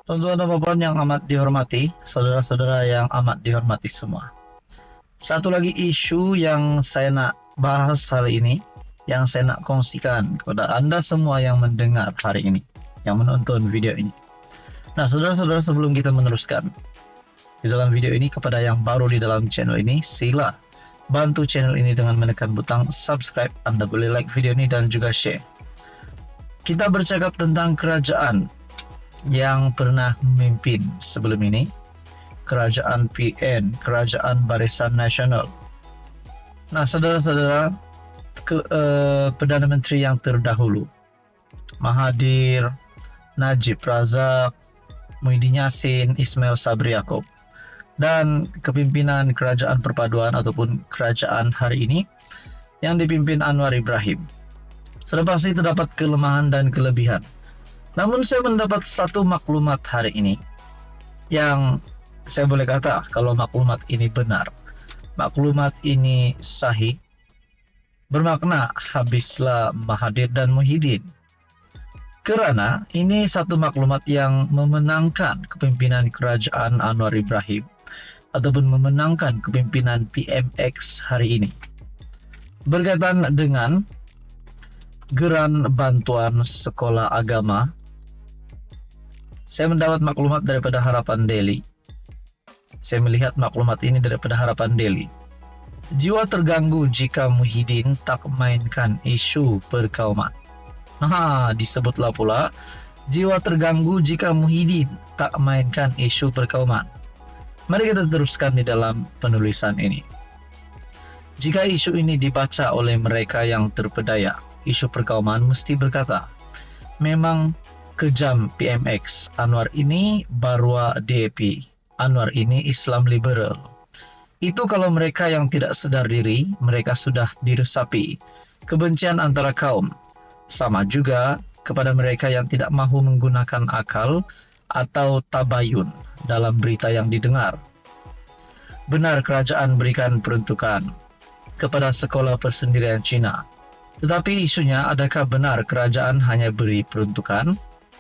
Tuan-tuan dan puan yang amat dihormati, saudara-saudara yang amat dihormati semua. Satu lagi isu yang saya nak bahas hari ini, yang saya nak kongsikan kepada Anda semua yang mendengar hari ini, yang menonton video ini. Nah, saudara-saudara, sebelum kita meneruskan di dalam video ini, kepada yang baru di dalam channel ini, sila bantu channel ini dengan menekan butang subscribe. Anda boleh like video ini dan juga share. Kita bercakap tentang kerajaan yang pernah memimpin sebelum ini, kerajaan PN, kerajaan Barisan Nasional. Nah, saudara-saudara, Perdana Menteri yang terdahulu, Mahathir, Najib Razak, Muhyiddin Yassin, Ismail Sabri Yaakob, dan kepimpinan kerajaan perpaduan ataupun kerajaan hari ini yang dipimpin Anwar Ibrahim. Sudah pasti terdapat kelemahan dan kelebihan. Namun saya mendapat satu maklumat hari ini yang saya boleh kata kalau maklumat ini benar, maklumat ini sahih, bermakna habislah Mahathir dan Muhyiddin. Kerana ini satu maklumat yang memenangkan kepimpinan kerajaan Anwar Ibrahim ataupun memenangkan kepimpinan PMX hari ini. Berkaitan dengan geran bantuan sekolah agama, saya mendapat maklumat daripada Harapan Daily. Saya melihat maklumat ini daripada Harapan Daily. Jiwa terganggu jika Muhyiddin tak mainkan isu perkauman. Disebutlah pula, jiwa terganggu jika Muhyiddin tak mainkan isu perkauman. Mari kita teruskan di dalam penulisan ini. Jika isu ini dibaca oleh mereka yang terpedaya, isu perkauman mesti berkata, memang kejam PMX, Anwar ini Barwa DAP, Anwar ini Islam liberal. Itu kalau mereka yang tidak sedar diri, mereka sudah diresapi kebencian antara kaum. Sama juga kepada mereka yang tidak mahu menggunakan akal atau tabayun dalam berita yang didengar. Benar kerajaan berikan peruntukan kepada sekolah persendirian Cina. Tetapi isunya, adakah benar kerajaan hanya beri peruntukan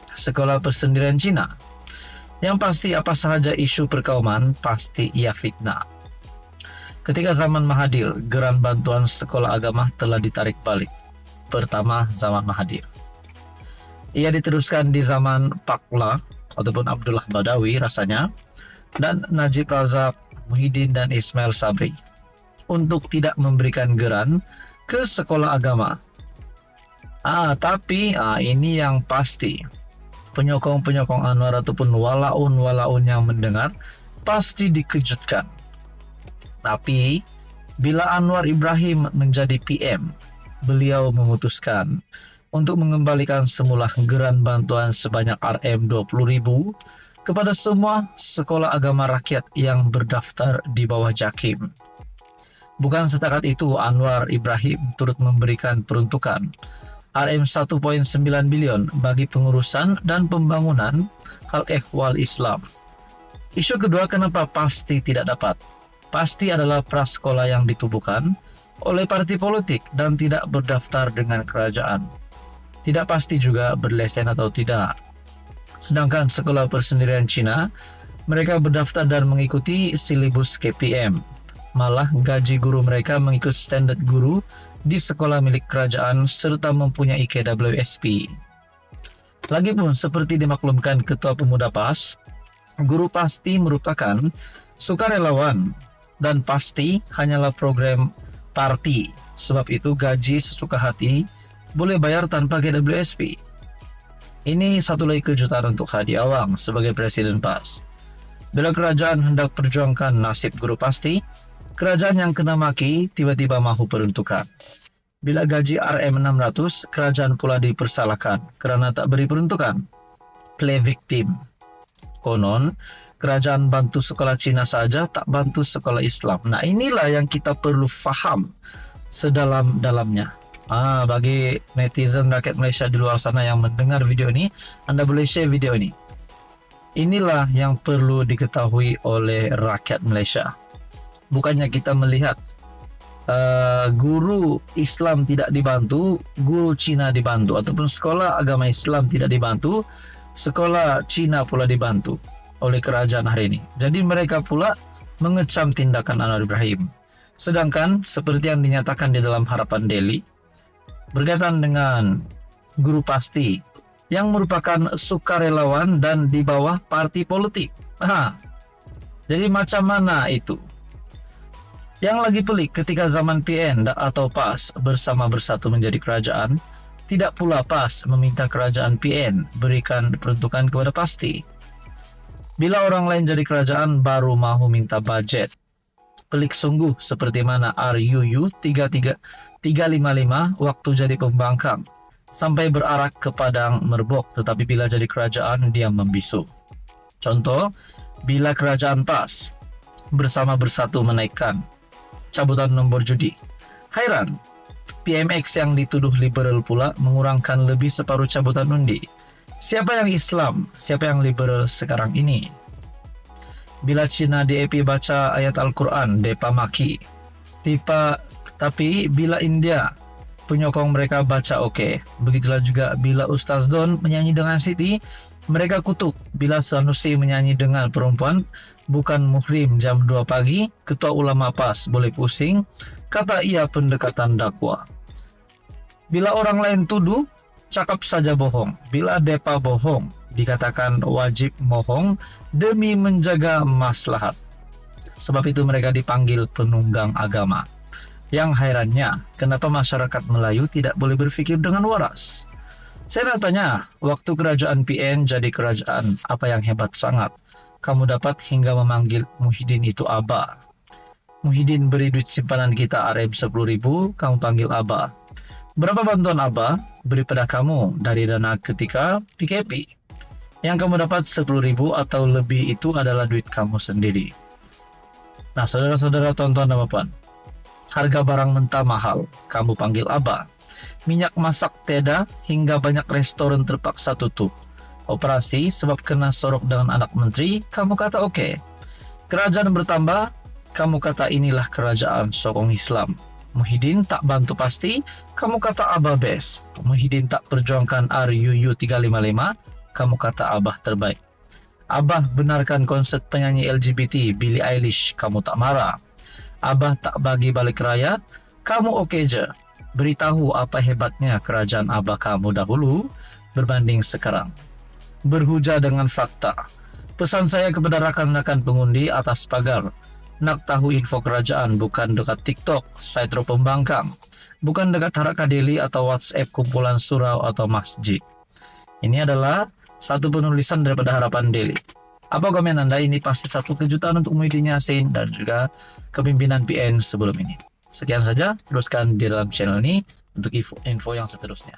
sekolah persendirian Cina? Yang pasti apa sahaja isu perkauman pasti ia fitnah. Ketika zaman Mahathir, geran bantuan sekolah agama telah ditarik balik. Pertama zaman Mahathir. Ia diteruskan di zaman Pakla ataupun Abdullah Badawi rasanya, dan Najib Razak, Muhyiddin dan Ismail Sabri untuk tidak memberikan geran ke sekolah agama. Tapi ini yang pasti, penyokong-penyokong Anwar ataupun walaun yang mendengar pasti dikejutkan. Tapi bila Anwar Ibrahim menjadi PM, beliau memutuskan untuk mengembalikan semula geran bantuan sebanyak Rm20.000 kepada semua sekolah agama rakyat yang berdaftar di bawah JAKIM. Bukan setakat itu, Anwar Ibrahim turut memberikan peruntukan Rm1.9 bilion bagi pengurusan dan pembangunan Al-Ehwal Islam. Isu kedua, kenapa pasti tidak dapat? Pasti adalah prasekolah yang ditubuhkan oleh parti politik dan tidak berdaftar dengan kerajaan. Tidak pasti juga berlesen atau tidak. Sedangkan sekolah persendirian Cina, mereka berdaftar dan mengikuti silibus KPM. Malah gaji guru mereka mengikut standar guru di sekolah milik kerajaan serta mempunyai KWSP. Lagipun seperti dimaklumkan Ketua Pemuda PAS, guru pasti merupakan sukarelawan dan pasti hanyalah program parti. Sebab itu gaji sesuka hati boleh bayar tanpa KWSP. Ini satu lagi kejutan untuk Hadi Awang sebagai Presiden PAS. Bila kerajaan hendak perjuangkan nasib guru pasti, kerajaan yang kena maki tiba-tiba mahu peruntukan. Bila gaji Rm600, kerajaan pula dipersalahkan kerana tak beri peruntukan. Play victim. Konon, kerajaan bantu sekolah Cina saja, tak bantu sekolah Islam. Nah, inilah yang kita perlu faham sedalam-dalamnya. Bagi netizen rakyat Malaysia di luar sana yang mendengar video ini, Anda boleh share video ini. Inilah yang perlu diketahui oleh rakyat Malaysia. Bukannya kita melihat guru Islam tidak dibantu, guru Cina dibantu, ataupun sekolah agama Islam tidak dibantu, Sekolah Cina pula dibantu oleh kerajaan hari ini. Jadi mereka pula mengecam tindakan Anwar Ibrahim. Sedangkan seperti yang dinyatakan di dalam Harapan Daily, berkaitan dengan Guru Pasti yang merupakan sukarelawan dan di bawah parti politik. Jadi macam mana itu? Yang lagi pelik ketika zaman PN atau PAS bersama bersatu menjadi kerajaan, tidak pula PAS meminta kerajaan PN berikan peruntukan kepada Pasti. Bila orang lain jadi kerajaan baru mahu minta budget. Pelik sungguh seperti mana RUU 355 waktu jadi pembangkang sampai berarak ke Padang Merbok, tetapi bila jadi kerajaan dia membisu. Contoh, bila kerajaan PAS bersama bersatu menaikkan cabutan nombor judi. Hairan, PMX yang dituduh liberal pula mengurangkan lebih separuh cabutan undi. Siapa yang Islam, siapa yang liberal sekarang ini? Bila Cina DAP baca ayat Al-Quran, depa maki. Tapi bila India penyokong mereka baca oke. Begitulah juga bila Ustaz Don menyanyi dengan Siti, mereka kutuk. Bila Sanusi menyanyi dengan perempuan bukan muhrim jam 2 pagi, ketua ulama PAS boleh pusing, kata ia pendekatan dakwah. Bila orang lain tuduh, cakap saja bohong. Bila depa bohong, dikatakan wajib bohong demi menjaga maslahat. Sebab itu mereka dipanggil penunggang agama. Yang hairannya, kenapa masyarakat Melayu tidak boleh berpikir dengan waras? Saya nak tanya, waktu kerajaan PN jadi kerajaan, apa yang hebat sangat? Kamu dapat hingga memanggil Muhyiddin itu Aba. Muhyiddin beri duit simpanan kita RM10.000, kamu panggil Aba. Berapa bantuan Aba beri pada kamu dari dana ketika PKP? Yang kamu dapat 10.000 atau lebih itu adalah duit kamu sendiri. Nah, saudara-saudara, tuan-tuan dan puan, harga barang mentah mahal, kamu panggil Aba. Minyak masak teda hingga banyak restoran terpaksa tutup. Operasi sebab kena sorok dengan anak menteri, kamu kata oke. Kerajaan bertambah, kamu kata inilah kerajaan sokong Islam. Muhyiddin tak bantu Pasti, kamu kata Abah best. Muhyiddin tak perjuangkan RUU 355, kamu kata Abah terbaik. Abah benarkan konsep penyanyi LGBT Billie Eilish, kamu tak marah. Abah tak bagi balik raya, kamu oke je. Beritahu apa hebatnya kerajaan Abah kamu dahulu berbanding sekarang. Berhujah dengan fakta. Pesan saya kepada rakan-rakan pengundi atas pagar, nak tahu info kerajaan bukan dekat TikTok, Saitro Pembangkang, bukan dekat Haraka Daily atau WhatsApp kumpulan surau atau masjid. Ini adalah satu penulisan daripada Harapan Daily. Apa komen Anda? Ini pasti satu kejutan untuk Muhyiddin Yassin dan juga kepimpinan PN sebelum ini. Sekian saja, teruskan di dalam channel ini untuk info yang seterusnya.